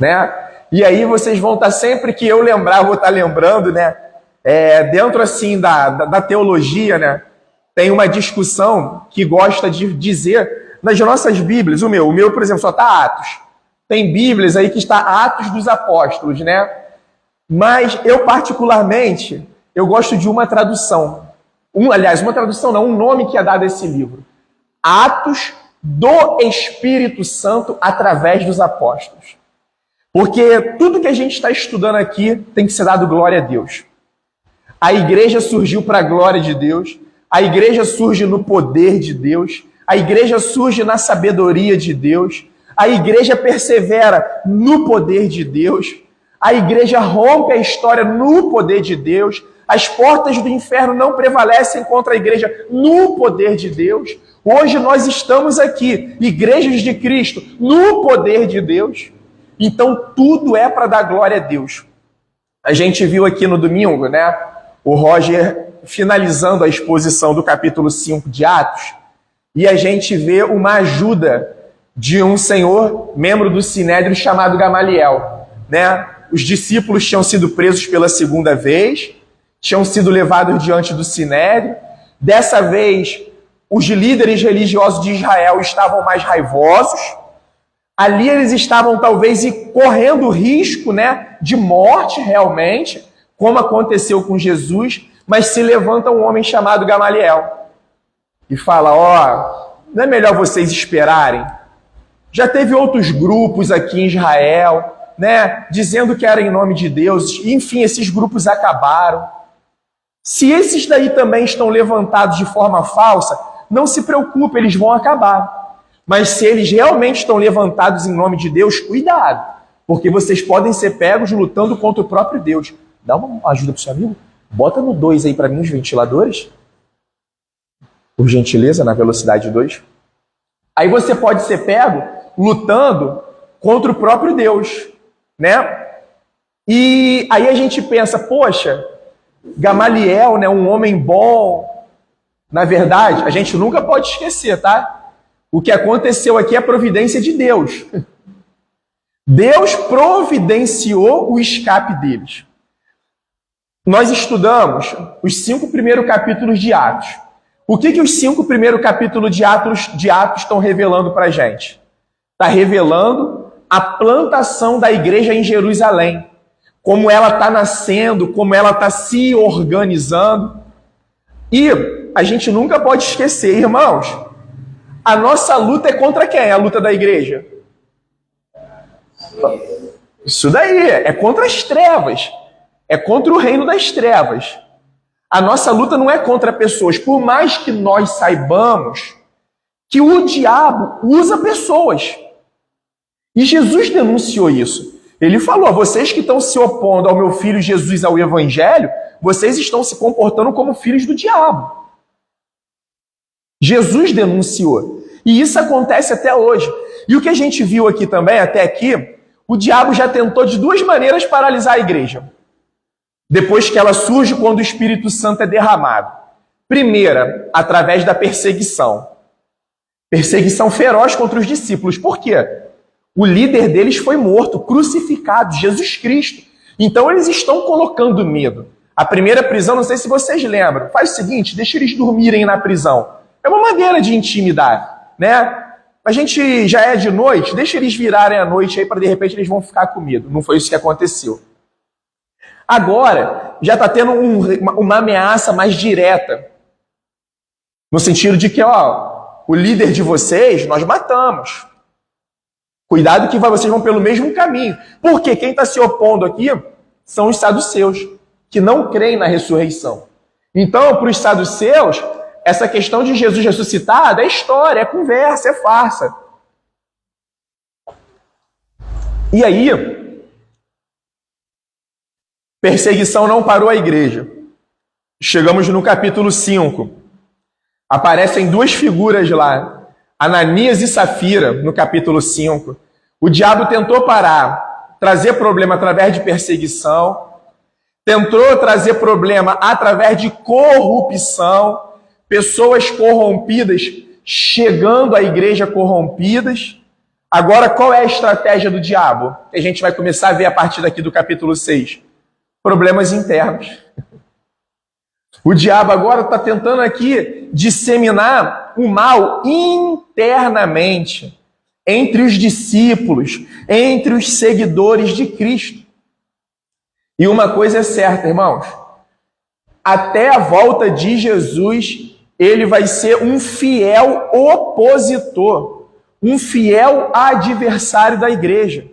né? E aí vocês vão estar, sempre que eu lembrar, eu vou estar lembrando, né? Dentro assim da teologia, né? Tem uma discussão que gosta de dizer nas nossas Bíblias, o meu, por exemplo, só está Atos. Tem Bíblias aí que está Atos dos Apóstolos, né? Mas eu particularmente, eu gosto de uma tradução. Uma tradução não, um nome que é dado a esse livro. Atos do Espírito Santo através dos apóstolos. Porque tudo que a gente está estudando aqui tem que ser dado glória a Deus. A igreja surgiu para a glória de Deus, a igreja surge no poder de Deus, a igreja surge na sabedoria de Deus, a igreja persevera no poder de Deus, a igreja rompe a história no poder de Deus, as portas do inferno não prevalecem contra a igreja no poder de Deus. Hoje nós estamos aqui, igrejas de Cristo, no poder de Deus. Então tudo é para dar glória a Deus. A gente viu aqui no domingo, né, o Roger finalizando a exposição do capítulo 5 de Atos, e a gente vê uma ajuda de um senhor, membro do Sinédrio, chamado Gamaliel, né? Os discípulos tinham sido presos pela segunda vez, tinham sido levados diante do Sinédrio. Dessa vez, os líderes religiosos de Israel estavam mais raivosos. Ali eles estavam talvez correndo risco, né, de morte realmente, como aconteceu com Jesus, mas se levanta um homem chamado Gamaliel e fala, não é melhor vocês esperarem? Já teve outros grupos aqui em Israel, né, dizendo que era em nome de Deus, enfim, esses grupos acabaram. Se esses daí também estão levantados de forma falsa, não se preocupe, eles vão acabar. Mas se eles realmente estão levantados em nome de Deus, cuidado, porque vocês podem ser pegos lutando contra o próprio Deus. Dá uma ajuda para o seu amigo? Bota no 2 aí para mim os ventiladores. Por gentileza, na velocidade 2. Aí você pode ser pego lutando contra o próprio Deus, né? E aí a gente pensa, poxa, Gamaliel, né, um homem bom. Na verdade, a gente nunca pode esquecer, tá? O que aconteceu aqui é a providência de Deus. Deus providenciou o escape deles. Nós estudamos os 5 primeiros capítulos de Atos. O que os 5 primeiros capítulos de Atos estão revelando para a gente? Está revelando a plantação da igreja em Jerusalém. Como ela está nascendo, como ela está se organizando. E a gente nunca pode esquecer, irmãos, a nossa luta é contra quem? A luta da igreja? Isso daí, é contra as trevas. É contra o reino das trevas. A nossa luta não é contra pessoas, por mais que nós saibamos que o diabo usa pessoas. E Jesus denunciou isso. Ele falou, vocês que estão se opondo ao meu filho Jesus, ao evangelho, vocês estão se comportando como filhos do diabo. Jesus denunciou. E isso acontece até hoje. E o que a gente viu aqui também, até aqui, o diabo já tentou de 2 maneiras paralisar a igreja. Depois que ela surge, quando o Espírito Santo é derramado. Primeira, através da perseguição. Perseguição feroz contra os discípulos. Por quê? O líder deles foi morto, crucificado, Jesus Cristo. Então eles estão colocando medo. A primeira prisão, não sei se vocês lembram, faz o seguinte, deixa eles dormirem na prisão. É uma maneira de intimidar, né? A gente já é de noite, deixa eles virarem à noite aí para de repente eles vão ficar com medo. Não foi isso que aconteceu. Agora, já está tendo uma ameaça mais direta. No sentido de que, o líder de vocês, nós matamos. Cuidado que vocês vão pelo mesmo caminho. Porque quem está se opondo aqui são os saduceus, que não creem na ressurreição. Então, para os saduceus, essa questão de Jesus ressuscitado é história, é conversa, é farsa. E aí, perseguição não parou a igreja. Chegamos no capítulo 5. Aparecem 2 figuras lá, Ananias e Safira, no capítulo 5. O diabo tentou parar, trazer problema através de perseguição, tentou trazer problema através de corrupção, pessoas corrompidas chegando à igreja corrompidas. Agora, qual é a estratégia do diabo? A gente vai começar a ver a partir daqui do capítulo 6. Problemas internos. O diabo agora está tentando aqui disseminar o mal internamente entre os discípulos, entre os seguidores de Cristo. E uma coisa é certa, irmãos. Até a volta de Jesus, ele vai ser um fiel opositor, um fiel adversário da igreja.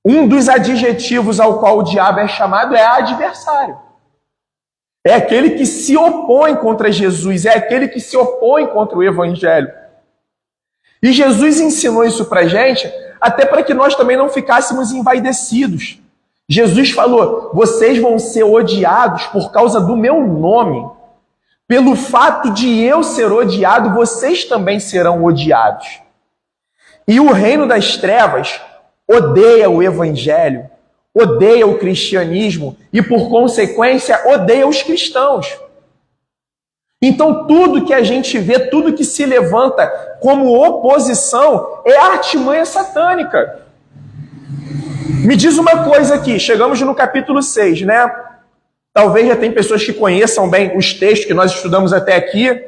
Um dos adjetivos ao qual o diabo é chamado é adversário. É aquele que se opõe contra Jesus, é aquele que se opõe contra o evangelho. E Jesus ensinou isso pra gente, até para que nós também não ficássemos envaidecidos. Jesus falou: vocês vão ser odiados por causa do meu nome. Pelo fato de eu ser odiado, vocês também serão odiados. E o reino das trevas odeia o evangelho, odeia o cristianismo e, por consequência, odeia os cristãos. Então, tudo que a gente vê, tudo que se levanta como oposição é artimanha satânica. Me diz uma coisa aqui, chegamos no capítulo 6, né? Talvez já tem pessoas que conheçam bem os textos que nós estudamos até aqui.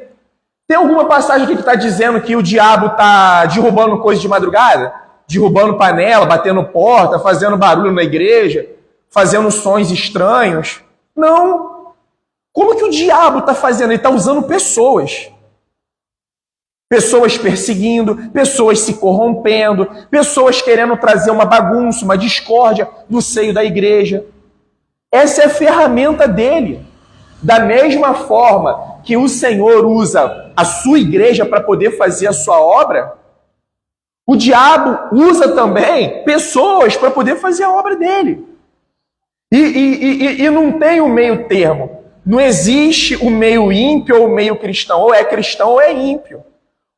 Tem alguma passagem aqui que está dizendo que o diabo está derrubando coisas de madrugada? Derrubando panela, batendo porta, fazendo barulho na igreja, fazendo sons estranhos? Não. Como que o diabo está fazendo? Ele está usando pessoas. Pessoas perseguindo, pessoas se corrompendo, pessoas querendo trazer uma bagunça, uma discórdia no seio da igreja. Essa é a ferramenta dele. Da mesma forma que o Senhor usa a sua igreja para poder fazer a sua obra, o diabo usa também pessoas para poder fazer a obra dele. E não tem o meio termo. Não existe o meio ímpio ou o meio cristão. Ou é cristão ou é ímpio.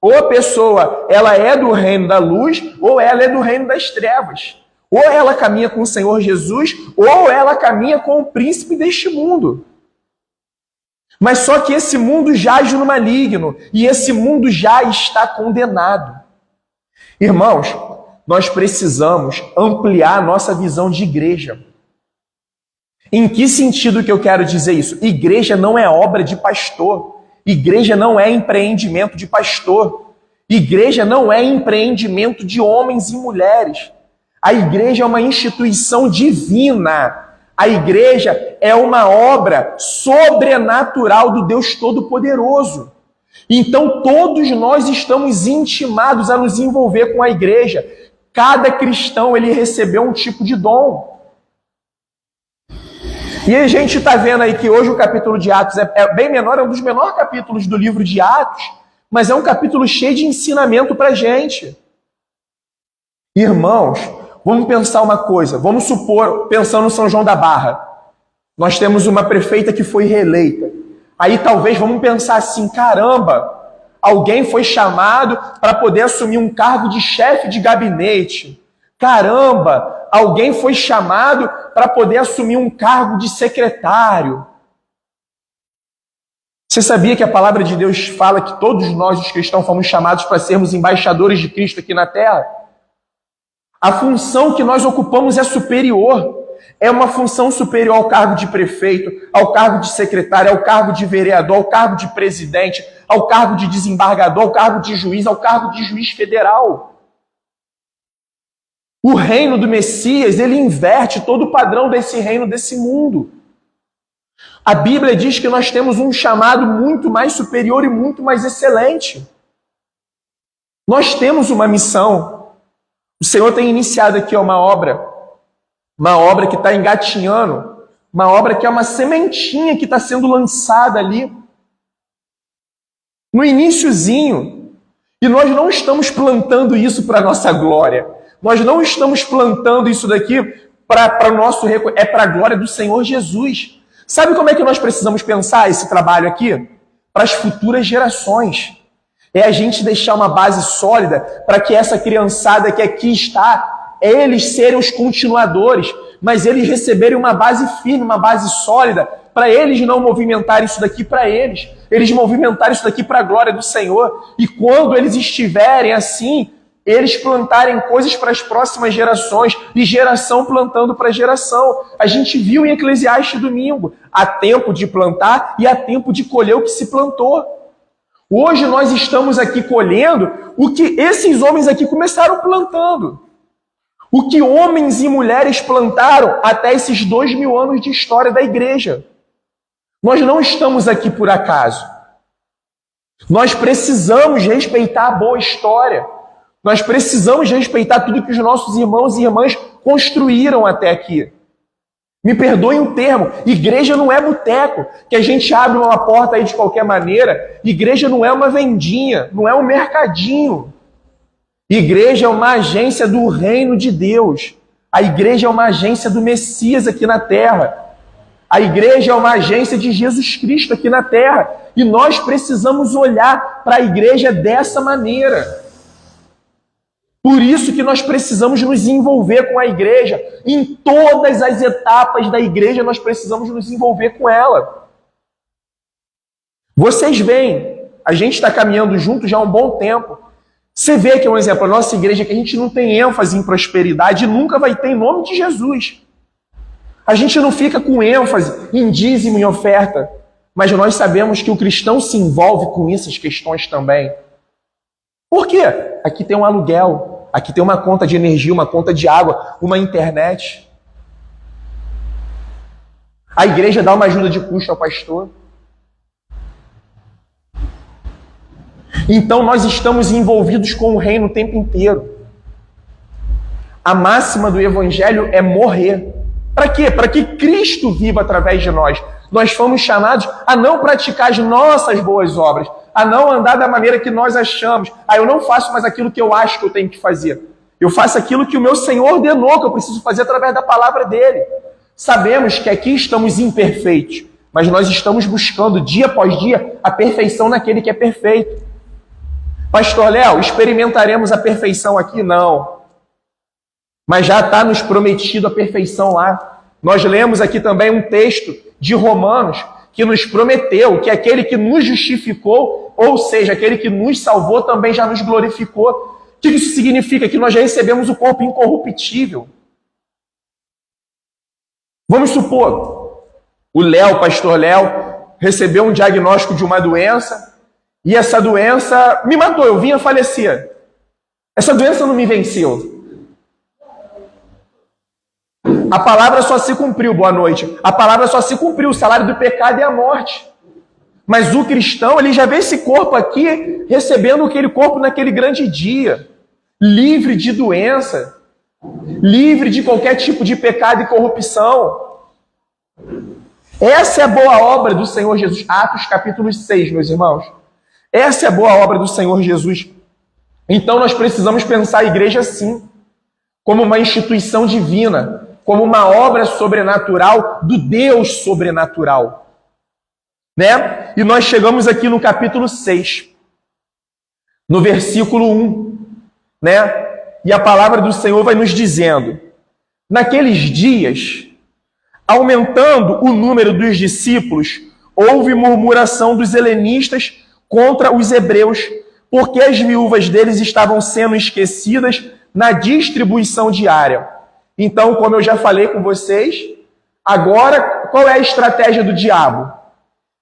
Ou a pessoa ela é do reino da luz, ou ela é do reino das trevas. Ou ela caminha com o Senhor Jesus, ou ela caminha com o príncipe deste mundo. Mas só que esse mundo jaz no maligno, e esse mundo já está condenado. Irmãos, nós precisamos ampliar a nossa visão de igreja. Em que sentido que eu quero dizer isso? Igreja não é obra de pastor. Igreja não é empreendimento de pastor. Igreja não é empreendimento de homens e mulheres. A igreja é uma instituição divina. A igreja é uma obra sobrenatural do Deus Todo-Poderoso. Então todos nós estamos intimados a nos envolver com a igreja. Cada cristão ele recebeu um tipo de dom. E a gente está vendo aí que hoje o capítulo de Atos é bem menor, é um dos menores capítulos do livro de Atos, mas é um capítulo cheio de ensinamento para a gente. Irmãos, vamos pensar uma coisa, vamos supor, pensando no São João da Barra, nós temos uma prefeita que foi reeleita. Aí talvez vamos pensar assim, caramba, alguém foi chamado para poder assumir um cargo de chefe de gabinete. Caramba, alguém foi chamado para poder assumir um cargo de secretário. Você sabia que a palavra de Deus fala que todos nós, os cristãos, fomos chamados para sermos embaixadores de Cristo aqui na Terra? A função que nós ocupamos é superior. É uma função superior ao cargo de prefeito, ao cargo de secretário, ao cargo de vereador, ao cargo de presidente, ao cargo de desembargador, ao cargo de juiz, ao cargo de juiz federal. O reino do Messias, ele inverte todo o padrão desse reino, desse mundo. A Bíblia diz que nós temos um chamado muito mais superior e muito mais excelente. Nós temos uma missão. O Senhor tem iniciado aqui uma obra que está engatinhando, uma obra que é uma sementinha que está sendo lançada ali, no iniciozinho. E nós não estamos plantando isso para a nossa glória. Nós não estamos plantando isso daqui para o nosso é para a glória do Senhor Jesus. Sabe como é que nós precisamos pensar esse trabalho aqui? Para as futuras gerações. É a gente deixar uma base sólida para que essa criançada que aqui está, eles serem os continuadores, mas eles receberem uma base firme, uma base sólida, para eles não movimentarem isso daqui para eles movimentarem isso daqui para a glória do Senhor. E quando eles estiverem assim, eles plantarem coisas para as próximas gerações e geração plantando para geração. A gente viu em Eclesiastes domingo, há tempo de plantar e há tempo de colher o que se plantou. Hoje nós estamos aqui colhendo o que esses homens aqui começaram plantando. O que homens e mulheres plantaram até esses 2000 anos de história da igreja. Nós não estamos aqui por acaso. Nós precisamos respeitar a boa história. Nós precisamos respeitar tudo que os nossos irmãos e irmãs construíram até aqui. Me perdoem o termo, igreja não é boteco, que a gente abre uma porta aí de qualquer maneira. Igreja não é uma vendinha, não é um mercadinho. Igreja é uma agência do reino de Deus. A igreja é uma agência do Messias aqui na terra. A igreja é uma agência de Jesus Cristo aqui na terra. E nós precisamos olhar para a igreja dessa maneira. Por isso que nós precisamos nos envolver com a igreja. Em todas as etapas da igreja, nós precisamos nos envolver com ela. Vocês veem, a gente está caminhando junto já há um bom tempo. Você vê que, por exemplo, a nossa igreja, que a gente não tem ênfase em prosperidade, nunca vai ter em nome de Jesus. A gente não fica com ênfase em dízimo e oferta, mas nós sabemos que o cristão se envolve com essas questões também. Por quê? Aqui tem um aluguel, aqui tem uma conta de energia, uma conta de água, uma internet. A igreja dá uma ajuda de custo ao pastor. Então nós estamos envolvidos com o reino o tempo inteiro. A máxima do evangelho é morrer. Para quê? Para que Cristo viva através de nós. Nós fomos chamados a não praticar as nossas boas obras, a não andar da maneira que nós achamos. Eu não faço mais aquilo que eu acho que eu tenho que fazer. Eu faço aquilo que o meu Senhor ordenou, que eu preciso fazer através da palavra dele. Sabemos que aqui estamos imperfeitos, mas nós estamos buscando dia após dia a perfeição naquele que é perfeito. Pastor Léo, experimentaremos a perfeição aqui? Não. Mas já está nos prometido a perfeição lá. Nós lemos aqui também um texto de Romanos que nos prometeu que aquele que nos justificou, ou seja, aquele que nos salvou, também já nos glorificou. O que isso significa? Que nós já recebemos o corpo incorruptível. Vamos supor, o pastor Léo, recebeu um diagnóstico de uma doença, e essa doença me matou, eu vim a falecer. Essa doença não me venceu. A palavra só se cumpriu, boa noite. A palavra só se cumpriu, o salário do pecado é a morte. Mas o cristão, ele já vê esse corpo aqui, recebendo aquele corpo naquele grande dia. Livre de doença. Livre de qualquer tipo de pecado e corrupção. Essa é a boa obra do Senhor Jesus. Atos capítulo 6, meus irmãos. Essa é a boa obra do Senhor Jesus. Então nós precisamos pensar a igreja assim, como uma instituição divina, como uma obra sobrenatural do Deus sobrenatural. Né? E nós chegamos aqui no capítulo 6, no versículo 1, né? E a palavra do Senhor vai nos dizendo: naqueles dias, aumentando o número dos discípulos, houve murmuração dos helenistas contra os hebreus, porque as viúvas deles estavam sendo esquecidas na distribuição diária. Então, como eu já falei com vocês, agora qual é a estratégia do diabo?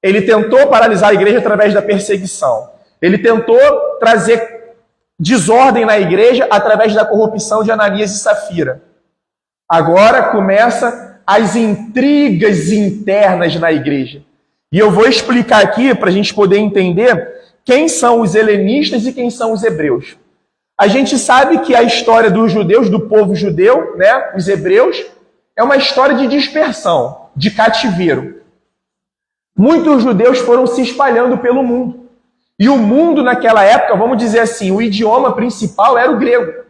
Ele tentou paralisar a igreja através da perseguição. Ele tentou trazer desordem na igreja através da corrupção de Ananias e Safira. Agora começa as intrigas internas na igreja. E eu vou explicar aqui para a gente poder entender quem são os helenistas e quem são os hebreus. A gente sabe que a história dos judeus, do povo judeu, né, os hebreus, é uma história de dispersão, de cativeiro. Muitos judeus foram se espalhando pelo mundo. E o mundo naquela época, vamos dizer assim, o idioma principal era o grego.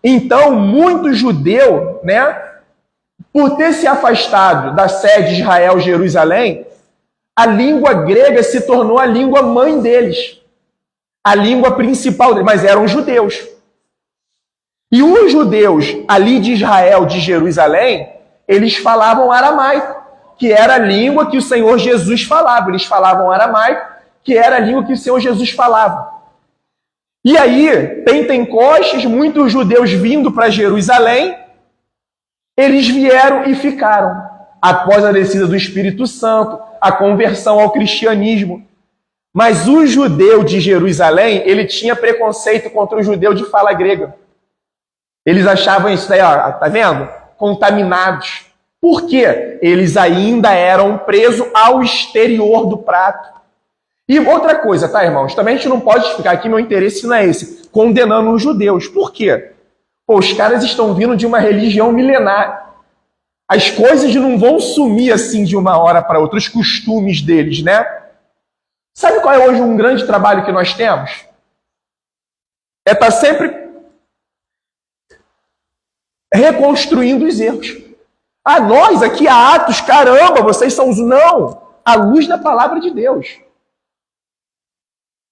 Então, muito judeu, né, por ter se afastado da sede de Israel, Jerusalém, a língua grega se tornou a língua mãe deles. A língua principal deles, mas eram judeus. E os judeus ali de Israel, de Jerusalém, eles falavam aramaico, que era a língua que o Senhor Jesus falava. Eles falavam aramaico, que era a língua que o Senhor Jesus falava. E aí, Pentecostes, muitos judeus vindo para Jerusalém, eles vieram e ficaram. Após a descida do Espírito Santo, a conversão ao cristianismo. Mas o judeu de Jerusalém, ele tinha preconceito contra o judeu de fala grega. Eles achavam isso daí, ó, tá vendo? Contaminados. Por quê? Eles ainda eram presos ao exterior do prato. E outra coisa, tá, irmãos? Também a gente não pode ficar aqui, meu interesse não é esse, condenando os judeus. Por quê? Pô, os caras estão vindo de uma religião milenar. As coisas não vão sumir assim de uma hora para outra, os costumes deles, né? Sabe qual é hoje um grande trabalho que nós temos? É estar sempre reconstruindo os erros. Ah, nós aqui há Atos, caramba, vocês são os... Não! À luz da palavra de Deus.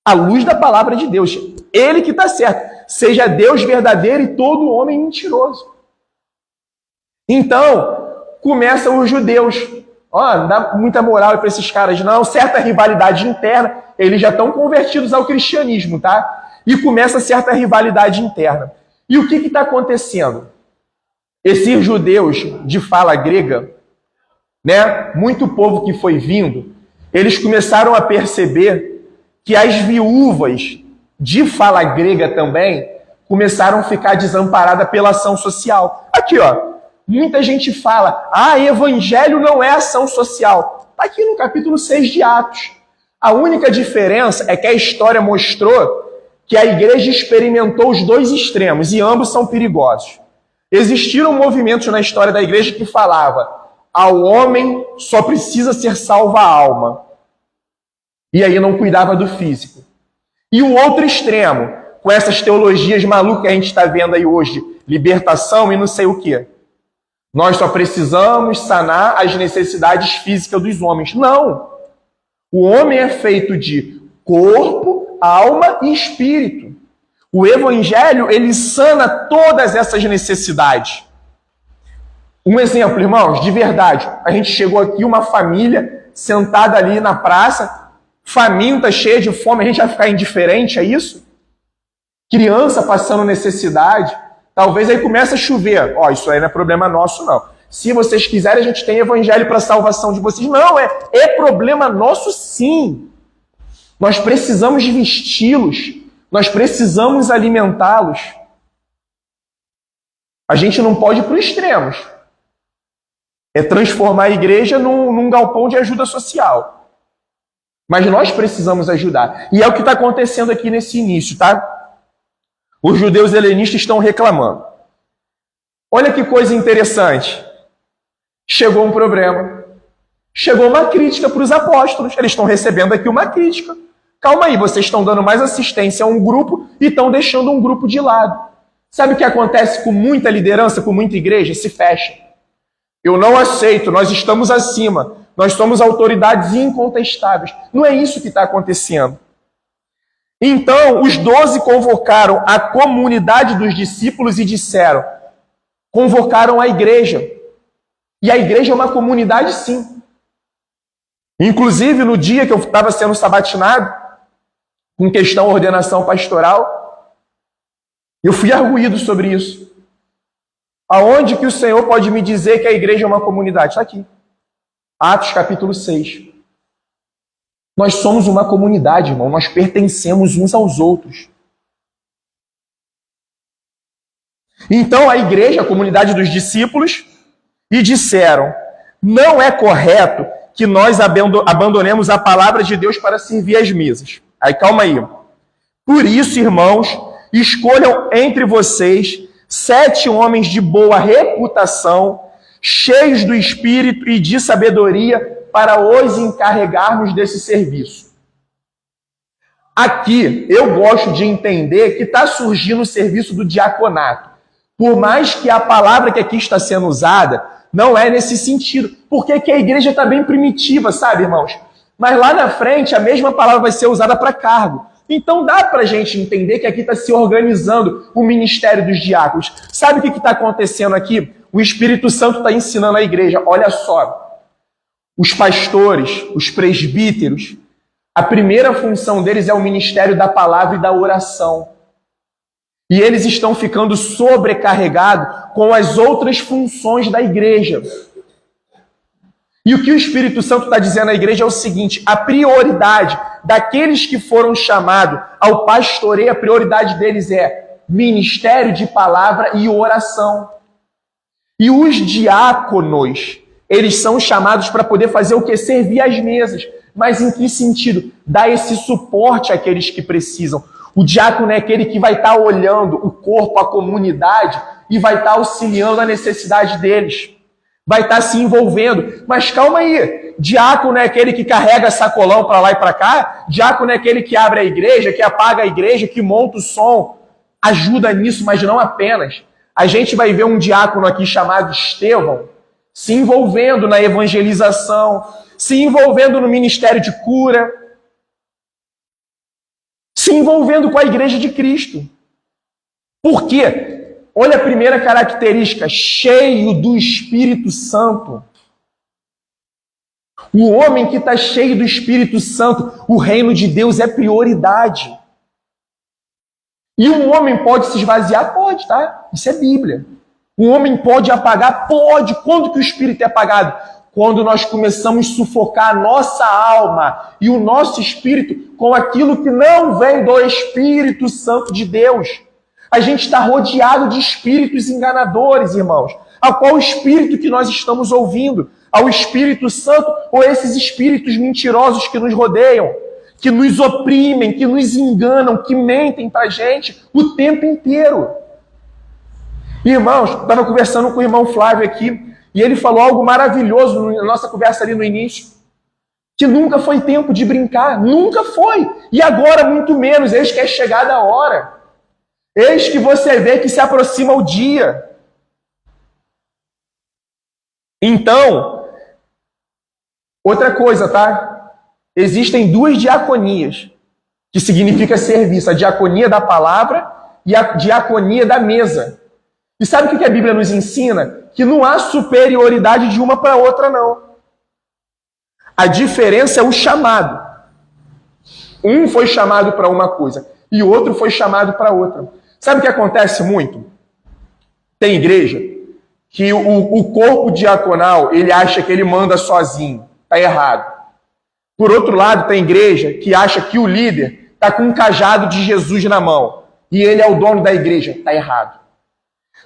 À luz da palavra de Deus. Ele que está certo. Seja Deus verdadeiro e todo homem mentiroso. Então, começam os judeus. Ó, não dá muita moral para esses caras, não. Certa rivalidade interna. Eles já estão convertidos ao cristianismo, tá? E começa certa rivalidade interna. E o que está acontecendo? Esses judeus de fala grega, né? Muito povo que foi vindo, eles começaram a perceber que as viúvas de fala grega também começaram a ficar desamparadas pela ação social. Aqui, ó. Muita gente fala, evangelho não é ação social. Está aqui no capítulo 6 de Atos. A única diferença é que a história mostrou que a igreja experimentou os dois extremos, e ambos são perigosos. Existiram movimentos na história da igreja que falava, ao homem só precisa ser salva a alma. E aí não cuidava do físico. E o outro extremo, com essas teologias malucas que a gente está vendo aí hoje, libertação e não sei o quê. Nós só precisamos sanar as necessidades físicas dos homens. Não! O homem é feito de corpo, alma e espírito. O evangelho, ele sana todas essas necessidades. Um exemplo, irmãos, de verdade. A gente chegou aqui, uma família sentada ali na praça, faminta, cheia de fome, a gente vai ficar indiferente a isso? Criança passando necessidade. Talvez aí comece a chover. Isso aí não é problema nosso, não. Se vocês quiserem, a gente tem evangelho para a salvação de vocês. Não, é problema nosso, sim. Nós precisamos de vesti-los. Nós precisamos alimentá-los. A gente não pode ir para os extremos. É transformar a igreja num galpão de ajuda social. Mas nós precisamos ajudar. E é o que está acontecendo aqui nesse início, tá? Os judeus helenistas estão reclamando. Olha que coisa interessante. Chegou um problema. Chegou uma crítica para os apóstolos. Eles estão recebendo aqui uma crítica. Calma aí, vocês estão dando mais assistência a um grupo e estão deixando um grupo de lado. Sabe o que acontece com muita liderança, com muita igreja? Se fecha. Eu não aceito, nós estamos acima. Nós somos autoridades incontestáveis. Não é isso que está acontecendo. Então, os 12 convocaram a comunidade dos discípulos e disseram, convocaram a igreja. E a igreja é uma comunidade, sim. Inclusive, no dia que eu estava sendo sabatinado, com questão ordenação pastoral, eu fui arguído sobre isso. Aonde que o Senhor pode me dizer que a igreja é uma comunidade? Está aqui. Atos capítulo 6. Nós somos uma comunidade, irmão. Nós pertencemos uns aos outros. Então a igreja, a comunidade dos discípulos, e disseram, não é correto que nós abandonemos a palavra de Deus para servir as mesas. Aí calma aí. Por isso, irmãos, escolham entre vocês 7 homens de boa reputação, cheios do Espírito e de sabedoria, para os encarregarmos desse serviço. Aqui, eu gosto de entender que está surgindo o serviço do diaconato. Por mais que a palavra que aqui está sendo usada não é nesse sentido. Porque que a igreja está bem primitiva, sabe, irmãos? Mas lá na frente, a mesma palavra vai ser usada para cargo. Então dá para a gente entender que aqui está se organizando o ministério dos diáconos. Sabe o que está acontecendo aqui? O Espírito Santo está ensinando a igreja. Olha só. Os pastores, os presbíteros, a primeira função deles é o ministério da palavra e da oração. E eles estão ficando sobrecarregados com as outras funções da igreja. E o que o Espírito Santo está dizendo à igreja é o seguinte: a prioridade daqueles que foram chamados ao pastoreio, a prioridade deles é ministério de palavra e oração. E os diáconos, eles são chamados para poder fazer o quê? Servir as mesas. Mas em que sentido? Dar esse suporte àqueles que precisam. O diácono é aquele que vai estar olhando o corpo, a comunidade, e vai estar auxiliando a necessidade deles. Vai estar se envolvendo. Mas calma aí, diácono é aquele que carrega sacolão para lá e para cá? Diácono é aquele que abre a igreja, que apaga a igreja, que monta o som. Ajuda nisso, mas não apenas. A gente vai ver um diácono aqui chamado Estevão se envolvendo na evangelização, se envolvendo no ministério de cura, se envolvendo com a igreja de Cristo. Por quê? Olha a primeira característica: cheio do Espírito Santo. O homem que está cheio do Espírito Santo, o reino de Deus é prioridade. E um homem pode se esvaziar? Pode, tá? Isso é Bíblia. Um homem pode apagar? Pode. Quando que o Espírito é apagado? Quando nós começamos a sufocar a nossa alma e o nosso espírito com aquilo que não vem do Espírito Santo de Deus. A gente está rodeado de espíritos enganadores, irmãos. A qual espírito que nós estamos ouvindo? Ao Espírito Santo ou esses espíritos mentirosos que nos rodeiam? Que nos oprimem, que nos enganam, que mentem para a gente o tempo inteiro. Irmãos, eu estava conversando com o irmão Flávio aqui, e ele falou algo maravilhoso na nossa conversa ali no início, que nunca foi tempo de brincar, nunca foi. E agora muito menos, eis que é chegada a hora. Eis que você vê que se aproxima o dia. Então, outra coisa, tá? Existem duas diaconias, que significa serviço: a diaconia da palavra e a diaconia da mesa. E sabe o que a Bíblia nos ensina? Que não há superioridade de uma para a outra, não. A diferença é o chamado. Um foi chamado para uma coisa e o outro foi chamado para outra. Sabe o que acontece muito? Tem igreja que o corpo diaconal, ele acha que ele manda sozinho. Está errado. Por outro lado, tem igreja que acha que o líder está com um cajado de Jesus na mão e ele é o dono da igreja. Está errado.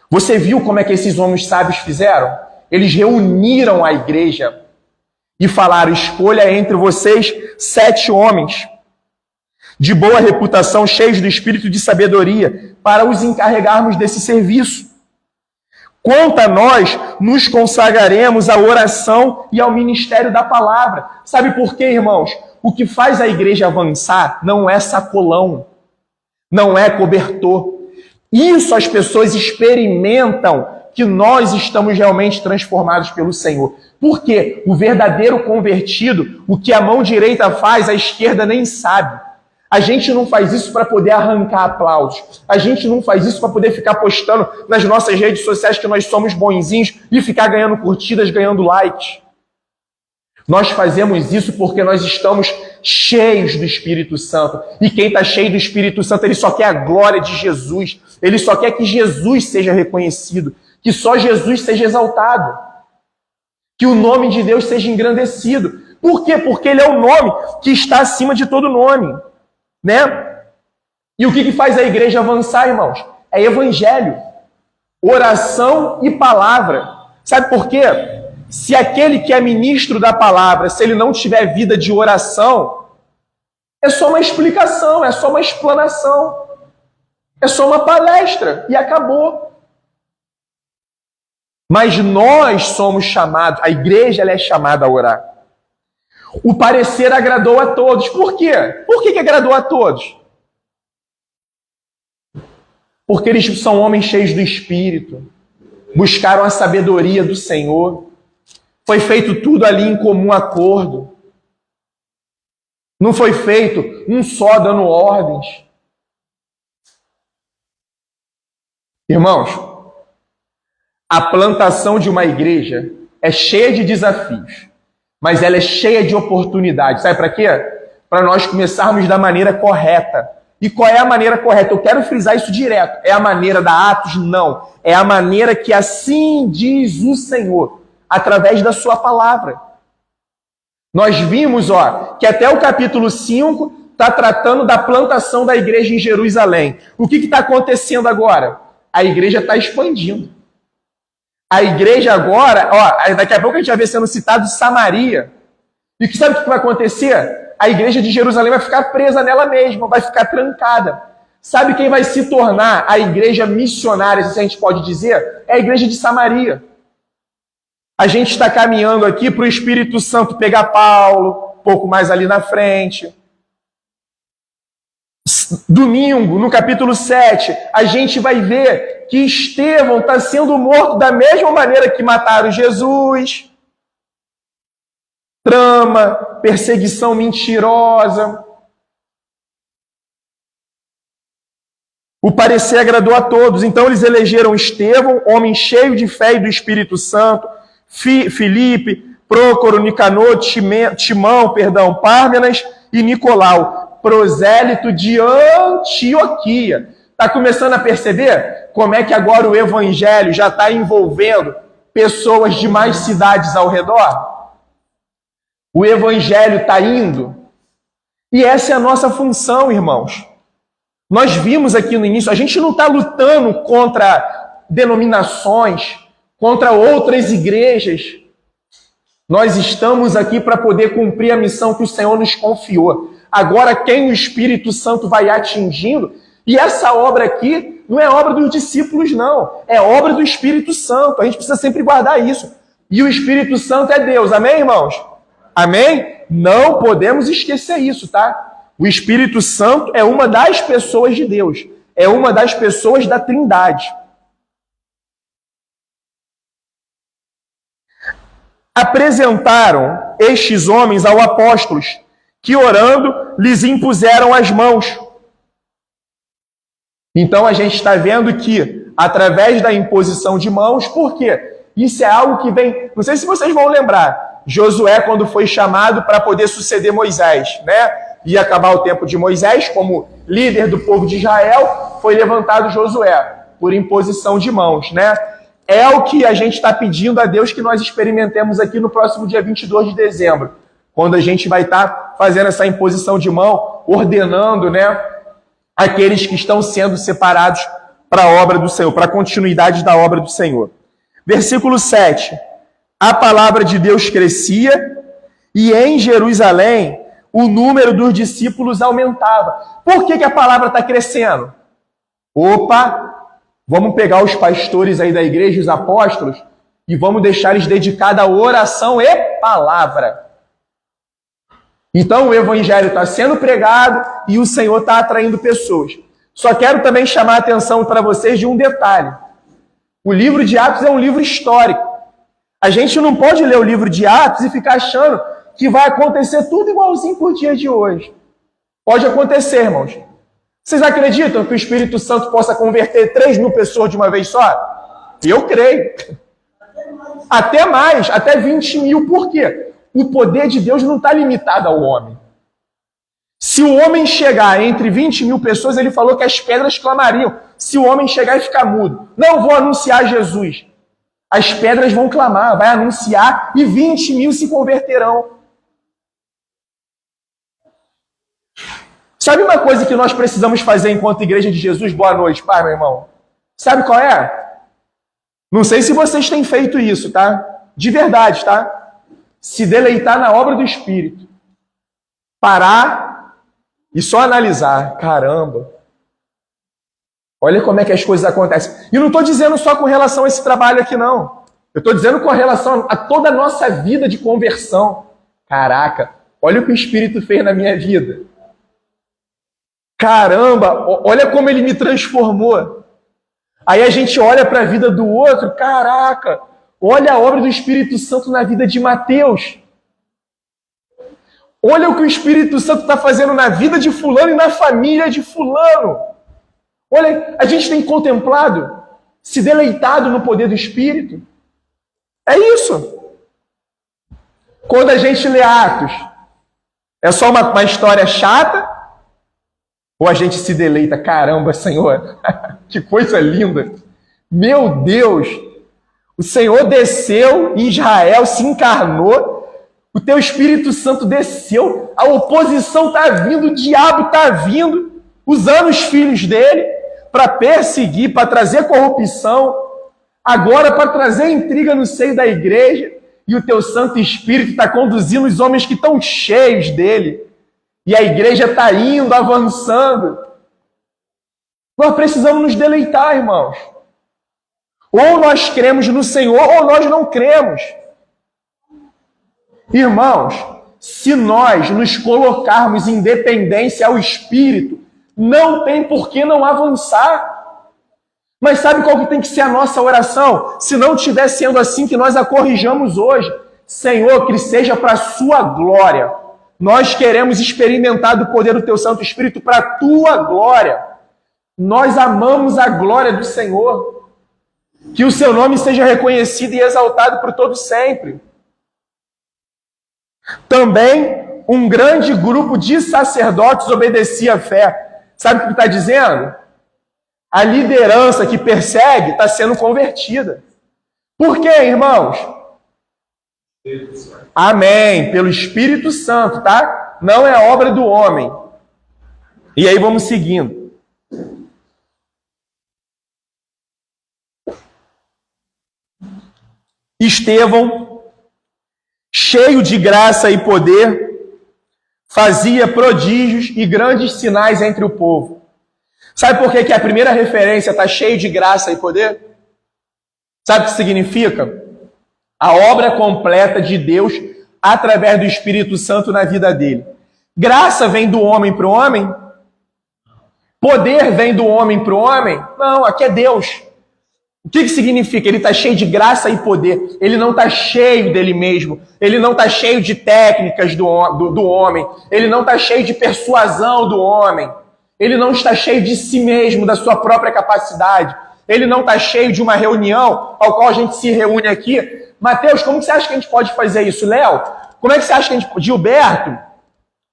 Você viu como é que esses homens sábios fizeram? Eles reuniram a igreja e falaram: escolha entre vocês 7 homens de boa reputação, cheios do espírito de sabedoria, para os encarregarmos desse serviço. Quanto a nós, nos consagraremos à oração e ao ministério da palavra. Sabe por quê, irmãos? O que faz a igreja avançar não é sacolão, não é cobertor. Isso as pessoas experimentam que nós estamos realmente transformados pelo Senhor. Por quê? O verdadeiro convertido, o que a mão direita faz, a esquerda nem sabe. A gente não faz isso para poder arrancar aplausos. A gente não faz isso para poder ficar postando nas nossas redes sociais que nós somos bonzinhos e ficar ganhando curtidas, ganhando likes. Nós fazemos isso porque nós estamos cheios do Espírito Santo. E quem está cheio do Espírito Santo, ele só quer a glória de Jesus. Ele só quer que Jesus seja reconhecido. Que só Jesus seja exaltado. Que o nome de Deus seja engrandecido. Por quê? Porque ele é o nome que está acima de todo nome. Né? E o que faz a igreja avançar, irmãos? É evangelho, oração e palavra. Sabe por quê? Se aquele que é ministro da palavra, se ele não tiver vida de oração, é só uma explicação, é só uma explanação, é só uma palestra e acabou. Mas nós somos chamados, a igreja ela é chamada a orar. O parecer agradou a todos. Por quê? Por que agradou a todos? Porque eles são homens cheios do Espírito, buscaram a sabedoria do Senhor. Foi feito tudo ali em comum acordo. Não foi feito um só dando ordens. Irmãos, a plantação de uma igreja é cheia de desafios, mas ela é cheia de oportunidades. Sabe para quê? Para nós começarmos da maneira correta, E qual é a maneira correta? Eu quero frisar isso direto. É a maneira da Atos? Não. É a maneira que assim diz o Senhor, através da sua palavra. Nós vimos, que até o capítulo 5 está tratando da plantação da igreja em Jerusalém. O que está acontecendo agora? A igreja está expandindo. A igreja agora, daqui a pouco a gente vai ver sendo citado Samaria. E sabe o que vai acontecer? A igreja de Jerusalém vai ficar presa nela mesma, vai ficar trancada. Sabe quem vai se tornar a igreja missionária, se a gente pode dizer? É a igreja de Samaria. A gente está caminhando aqui para o Espírito Santo pegar Paulo, um pouco mais ali na frente. Domingo, no capítulo 7, a gente vai ver que Estevão está sendo morto da mesma maneira que mataram Jesus. Trama, perseguição mentirosa. O parecer agradou a todos. Então eles elegeram Estevão, homem cheio de fé e do Espírito Santo, Filipe, Prócoro, Nicanor, Timão, Pármenas e Nicolau, prosélito de Antioquia. Está começando a perceber como é que agora o evangelho já está envolvendo pessoas de mais cidades ao redor? O evangelho está indo. E essa é a nossa função, irmãos. Nós vimos aqui no início, a gente não está lutando contra denominações, contra outras igrejas. Nós estamos aqui para poder cumprir a missão que o Senhor nos confiou. Agora, quem o Espírito Santo vai atingindo, e essa obra aqui não é obra dos discípulos, não. É obra do Espírito Santo. A gente precisa sempre guardar isso. E o Espírito Santo é Deus. Amém, irmãos? Amém? Não podemos esquecer isso, tá? O Espírito Santo é uma das pessoas de Deus. É uma das pessoas da Trindade. Apresentaram estes homens aos apóstolos, que orando lhes impuseram as mãos. Então a gente está vendo que, através da imposição de mãos, por quê? Isso é algo que vem... Não sei se vocês vão lembrar. Josué, quando foi chamado para poder suceder Moisés, né? Ia acabar o tempo de Moisés, como líder do povo de Israel, foi levantado Josué, por imposição de mãos, né? É o que a gente está pedindo a Deus que nós experimentemos aqui no próximo dia 22 de dezembro, quando a gente vai estar fazendo essa imposição de mão, ordenando, né, aqueles que estão sendo separados para a obra do Senhor, para a continuidade da obra do Senhor. Versículo 7. A palavra de Deus crescia e em Jerusalém o número dos discípulos aumentava. Por que a palavra está crescendo? Opa! Vamos pegar os pastores aí da igreja, os apóstolos, e vamos deixar eles dedicados à oração e palavra. Então o evangelho está sendo pregado e o Senhor está atraindo pessoas. Só quero também chamar a atenção para vocês de um detalhe. O livro de Atos é um livro histórico. A gente não pode ler o livro de Atos e ficar achando que vai acontecer tudo igualzinho por dia de hoje. Pode acontecer, irmãos. Vocês acreditam que o Espírito Santo possa converter 3.000 pessoas de uma vez só? Eu creio. Até mais, até 20.000. Por quê? O poder de Deus não está limitado ao homem. Se o homem chegar entre 20.000 pessoas, ele falou que as pedras clamariam. Se o homem chegar e ficar mudo, não vou anunciar Jesus. As pedras vão clamar, vai anunciar e 20.000 se converterão. Sabe uma coisa que nós precisamos fazer enquanto Igreja de Jesus? Boa noite, pai, meu irmão. Sabe qual é? Não sei se vocês têm feito isso, tá? De verdade, tá? Se deleitar na obra do Espírito. Parar e só analisar. Caramba. Olha como é que as coisas acontecem. E não estou dizendo só com relação a esse trabalho aqui, não. Eu estou dizendo com relação a toda a nossa vida de conversão. Caraca, olha o que o Espírito fez na minha vida. Caramba, olha como ele me transformou. Aí a gente olha para a vida do outro, caraca, olha a obra do Espírito Santo na vida de Mateus. Olha o que o Espírito Santo está fazendo na vida de fulano e na família de fulano. Olha, a gente tem contemplado, se deleitado no poder do Espírito. É isso. Quando a gente lê Atos, é só uma história chata, Ou a gente se deleita, caramba, Senhor, que coisa linda. Meu Deus, o Senhor desceu em Israel, se encarnou, o teu Espírito Santo desceu, a oposição está vindo, o diabo está vindo, usando os filhos dele para perseguir, para trazer corrupção, agora para trazer intriga no seio da igreja, e o teu Santo Espírito está conduzindo os homens que estão cheios dele. E a igreja está indo, avançando. Nós precisamos nos deleitar, irmãos. Ou nós cremos no Senhor, ou nós não cremos. Irmãos, se nós nos colocarmos em dependência ao Espírito, não tem por que não avançar. Mas sabe qual que tem que ser a nossa oração? Se não estiver sendo assim, que nós a corrijamos hoje. Senhor, que seja para a sua glória. Nós queremos experimentar do poder do teu Santo Espírito para a tua glória. Nós amamos a glória do Senhor. Que o seu nome seja reconhecido e exaltado por todo sempre. Também um grande grupo de sacerdotes obedecia à fé. Sabe o que está dizendo? A liderança que persegue está sendo convertida. Por quê, irmãos? Amém. Pelo Espírito Santo, tá? Não é obra do homem. E aí vamos seguindo. Estevão, cheio de graça e poder, fazia prodígios e grandes sinais entre o povo. Sabe por que a primeira referência está cheio de graça e poder? Sabe o que significa? A obra completa de Deus através do Espírito Santo na vida dele. Graça vem do homem para o homem? Poder vem do homem para o homem? Não, aqui é Deus. O que significa? Ele está cheio de graça e poder. Ele não está cheio dele mesmo. Ele não está cheio de técnicas do homem. Ele não está cheio de persuasão do homem. Ele não está cheio de si mesmo, da sua própria capacidade. Ele não está cheio de uma reunião ao qual a gente se reúne aqui. Mateus, como que você acha que a gente pode fazer isso? Léo, como é que você acha que a gente pode... Gilberto,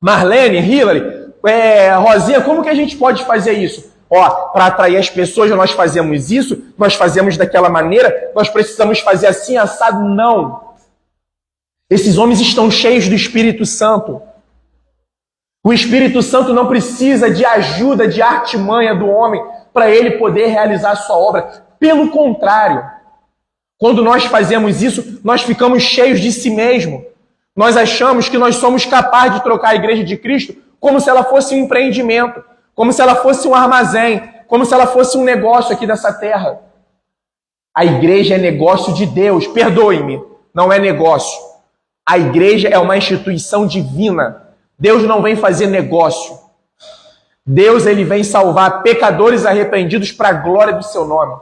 Marlene, Hillary, Rosinha, como que a gente pode fazer isso? Ó, para atrair as pessoas, nós fazemos isso, nós fazemos daquela maneira, nós precisamos fazer assim, assado. Não. Esses homens estão cheios do Espírito Santo. O Espírito Santo não precisa de ajuda, de artimanha do homem para ele poder realizar a sua obra. Pelo contrário, quando nós fazemos isso, nós ficamos cheios de si mesmo. Nós achamos que nós somos capazes de trocar a igreja de Cristo como se ela fosse um empreendimento, como se ela fosse um armazém, como se ela fosse um negócio aqui dessa terra. A igreja é negócio de Deus. Perdoe-me, não é negócio. A igreja é uma instituição divina. Deus não vem fazer negócio. Deus, ele vem salvar pecadores arrependidos para a glória do seu nome.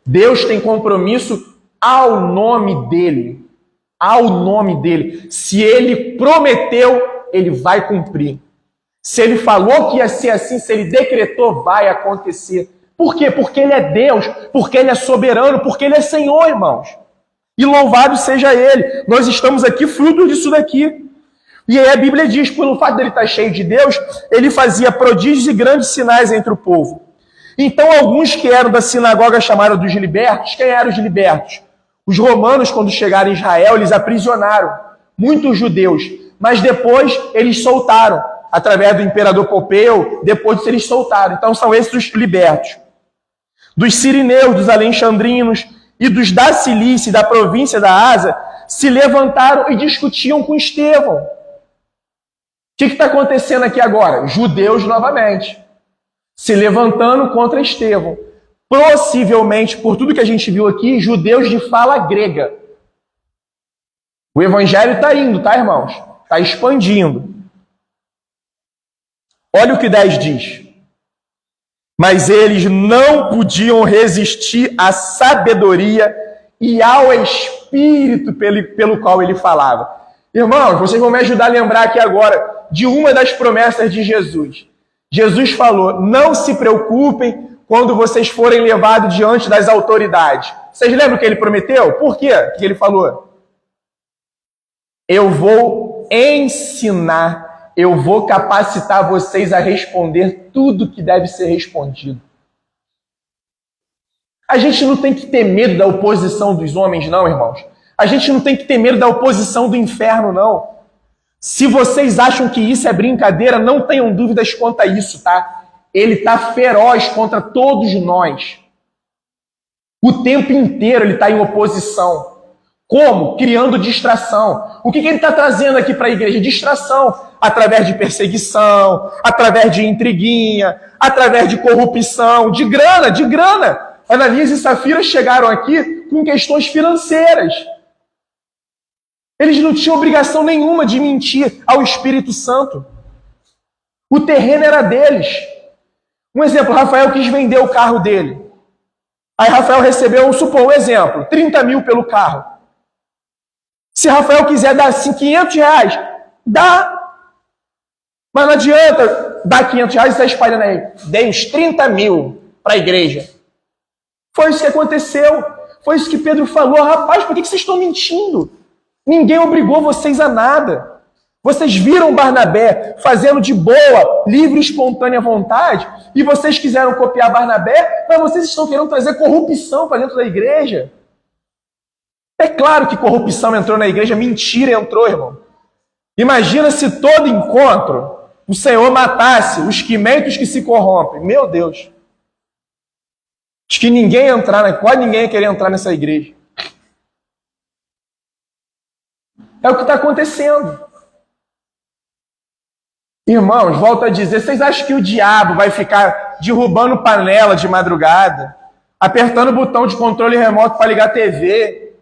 Deus tem compromisso ao nome dele. Ao nome dele. Se ele prometeu, ele vai cumprir. Se ele falou que ia ser assim, se ele decretou, vai acontecer. Por quê? Porque ele é Deus, porque ele é soberano, porque ele é Senhor, irmãos. E louvado seja ele. Nós estamos aqui fruto disso daqui. E aí a Bíblia diz, pelo fato dele estar cheio de Deus, ele fazia prodígios e grandes sinais entre o povo. Então alguns que eram da sinagoga chamaram dos libertos. Quem eram os libertos? Os romanos, quando chegaram em Israel, eles aprisionaram muitos judeus. Mas depois eles soltaram. Através do imperador Popeu, depois disso eles soltaram. Então são esses os libertos. Dos sirineus, dos alexandrinos e dos da Cilícia e da província da Ásia, se levantaram e discutiam com Estevão. O que está acontecendo aqui agora? Judeus novamente, se levantando contra Estevão. Possivelmente, por tudo que a gente viu aqui, judeus de fala grega. O evangelho está indo, tá, irmãos? Está expandindo. Olha o que 10 diz. Mas eles não podiam resistir à sabedoria e ao espírito pelo qual ele falava. Irmãos, vocês vão me ajudar a lembrar aqui agora de uma das promessas de Jesus. Jesus falou, não se preocupem quando vocês forem levados diante das autoridades. Vocês lembram o que ele prometeu? Por quê? O que ele falou? Eu vou ensinar eu vou capacitar vocês a responder tudo que deve ser respondido. A gente não tem que ter medo da oposição dos homens, não, irmãos. A gente não tem que ter medo da oposição do inferno, não. Se vocês acham que isso é brincadeira, não tenham dúvidas quanto a isso, tá? Ele está feroz contra todos nós. O tempo inteiro ele está em oposição. Como? Criando distração. O que ele está trazendo aqui para a igreja? Distração. Através de perseguição, através de intriguinha, através de corrupção, de grana, de grana. Ananias e Safira chegaram aqui com questões financeiras. Eles não tinham obrigação nenhuma de mentir ao Espírito Santo. O terreno era deles. Um exemplo, Rafael quis vender o carro dele. Aí Rafael recebeu, vamos supor, um exemplo, 30 mil pelo carro. Se Rafael quiser dar assim, 500 reais, dá. Mas não adianta dar 500 reais e sair espalhando aí. Dei uns 30 mil para a igreja. Foi isso que aconteceu. Foi isso que Pedro falou. Rapaz, por que vocês estão mentindo? Ninguém obrigou vocês a nada. Vocês viram Barnabé fazendo de boa, livre e espontânea vontade, e vocês quiseram copiar Barnabé, mas vocês estão querendo trazer corrupção para dentro da igreja. É claro que corrupção entrou na igreja, mentira entrou, irmão. Imagina se todo encontro o Senhor matasse os que mentem, os que se corrompem. Meu Deus. Acho que ninguém ia entrar, quase ninguém ia querer entrar nessa igreja. É o que está acontecendo. Irmãos, volto a dizer, vocês acham que o diabo vai ficar derrubando panela de madrugada, apertando o botão de controle remoto para ligar a TV,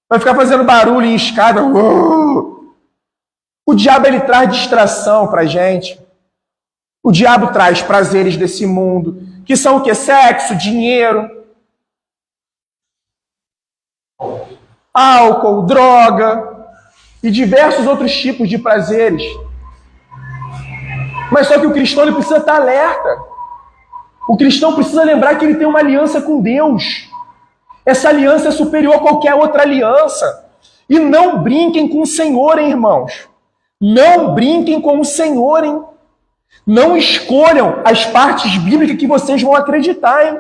vai ficar fazendo barulho em escada? O diabo, ele traz distração para a gente. O diabo traz prazeres desse mundo, que são o quê? Sexo, dinheiro, álcool, droga e diversos outros tipos de prazeres. Mas só que o cristão ele precisa estar alerta. O cristão precisa lembrar que ele tem uma aliança com Deus. Essa aliança é superior a qualquer outra aliança. E não brinquem com o Senhor, hein, irmãos. Não brinquem com o Senhor, hein. Não escolham as partes bíblicas que vocês vão acreditar, hein.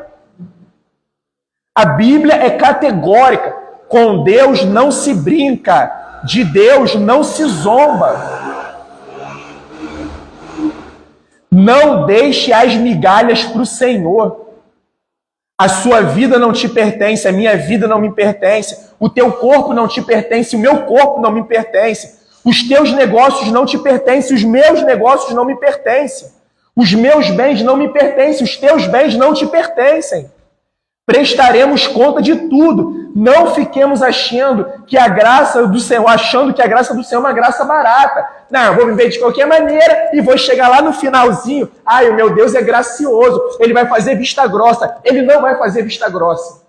A Bíblia é categórica. Com Deus não se brinca. De Deus não se zomba. Não deixe as migalhas para o Senhor. A sua vida não te pertence, a minha vida não me pertence, o teu corpo não te pertence, o meu corpo não me pertence, os teus negócios não te pertencem, os meus negócios não me pertencem, os meus bens não me pertencem, os teus bens não te pertencem. Prestaremos conta de tudo. Não fiquemos achando que a graça do Senhor é uma graça barata. Não, eu vou viver de qualquer maneira e vou chegar lá no finalzinho. Ai, o meu Deus é gracioso. Ele vai fazer vista grossa. Ele não vai fazer vista grossa.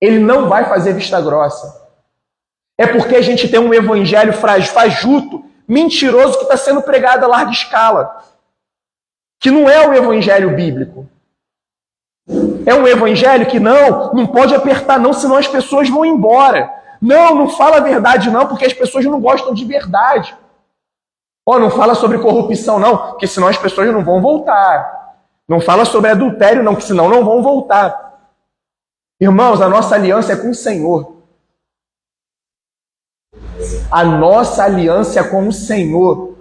Ele não vai fazer vista grossa. É porque a gente tem um evangelho fajuto, mentiroso, que está sendo pregado a larga escala. Que não é o evangelho bíblico. É um evangelho que não pode apertar não, senão as pessoas vão embora. Não fala a verdade não, porque as pessoas não gostam de verdade. Não fala sobre corrupção não, porque senão as pessoas não vão voltar. Não fala sobre adultério não, porque senão não vão voltar. Irmãos, a nossa aliança é com o Senhor. A nossa aliança é com o Senhor.